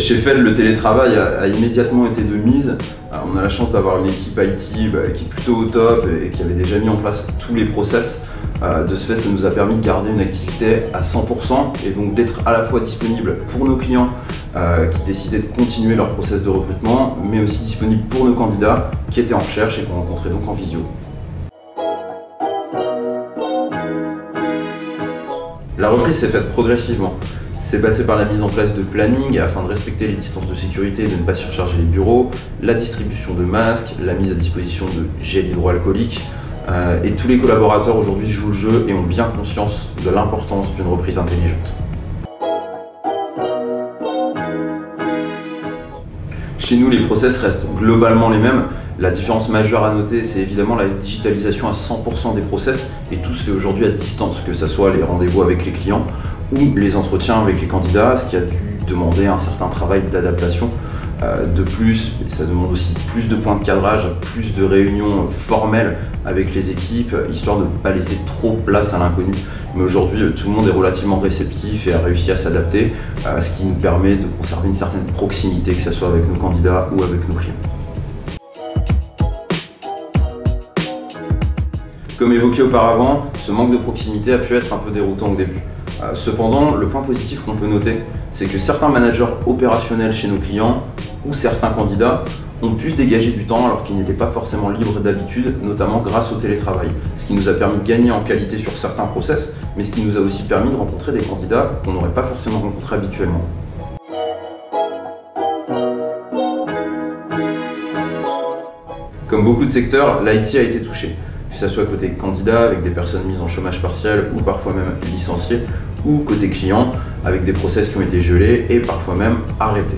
Chez Feld, le télétravail a immédiatement été de mise. On a la chance d'avoir une équipe IT qui est plutôt au top et qui avait déjà mis en place tous les process. De ce fait, ça nous a permis de garder une activité à 100% et donc d'être à la fois disponible pour nos clients qui décidaient de continuer leur process de recrutement, mais aussi disponible pour nos candidats qui étaient en recherche et qu'on rencontrait donc en visio. La reprise s'est faite progressivement. C'est passé par la mise en place de planning afin de respecter les distances de sécurité et de ne pas surcharger les bureaux, la distribution de masques, la mise à disposition de gel hydroalcoolique. Et tous les collaborateurs aujourd'hui jouent le jeu et ont bien conscience de l'importance d'une reprise intelligente. Chez nous, les process restent globalement les mêmes. La différence majeure à noter, c'est évidemment la digitalisation à 100% des process et tout se fait aujourd'hui à distance, que ce soit les rendez-vous avec les clients ou les entretiens avec les candidats, ce qui a dû demander un certain travail d'adaptation. De plus, ça demande aussi plus de points de cadrage, plus de réunions formelles avec les équipes, histoire de ne pas laisser trop place à l'inconnu. Mais aujourd'hui, tout le monde est relativement réceptif et a réussi à s'adapter, ce qui nous permet de conserver une certaine proximité, que ce soit avec nos candidats ou avec nos clients. Comme évoqué auparavant, ce manque de proximité a pu être un peu déroutant au début. Cependant, le point positif qu'on peut noter, c'est que certains managers opérationnels chez nos clients ou certains candidats ont pu se dégager du temps alors qu'ils n'étaient pas forcément libres d'habitude, notamment grâce au télétravail. Ce qui nous a permis de gagner en qualité sur certains process, mais ce qui nous a aussi permis de rencontrer des candidats qu'on n'aurait pas forcément rencontrés habituellement. Comme beaucoup de secteurs, l'IT a été touché. Que ce soit côté candidat avec des personnes mises en chômage partiel ou parfois même licenciées, ou côté client avec des process qui ont été gelés et parfois même arrêtés.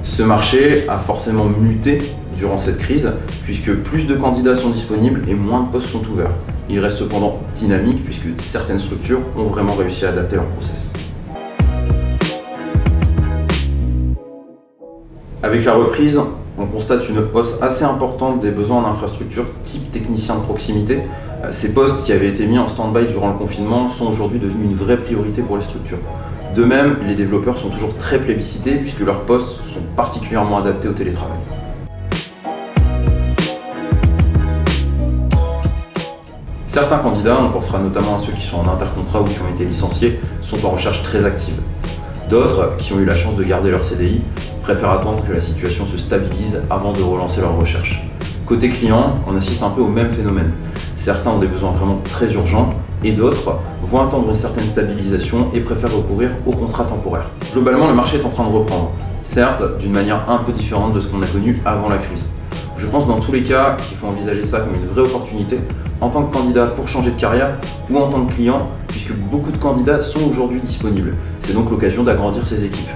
Ce marché a forcément muté durant cette crise puisque plus de candidats sont disponibles et moins de postes sont ouverts. Il reste cependant dynamique puisque certaines structures ont vraiment réussi à adapter leur process. Avec la reprise, on constate une hausse assez importante des besoins en infrastructure type technicien de proximité. Ces postes qui avaient été mis en stand-by durant le confinement sont aujourd'hui devenus une vraie priorité pour les structures. De même, les développeurs sont toujours très plébiscités puisque leurs postes sont particulièrement adaptés au télétravail. Certains candidats, on pensera notamment à ceux qui sont en intercontrat ou qui ont été licenciés, sont en recherche très active. D'autres, qui ont eu la chance de garder leur CDI, préfèrent attendre que la situation se stabilise avant de relancer leur recherche. Côté client, on assiste un peu au même phénomène. Certains ont des besoins vraiment très urgents et d'autres vont attendre une certaine stabilisation et préfèrent recourir aux contrats temporaires. Globalement, le marché est en train de reprendre, certes d'une manière un peu différente de ce qu'on a connu avant la crise. Je pense dans tous les cas qu'il faut envisager ça comme une vraie opportunité en tant que candidat pour changer de carrière ou en tant que client puisque beaucoup de candidats sont aujourd'hui disponibles. C'est donc l'occasion d'agrandir ses équipes.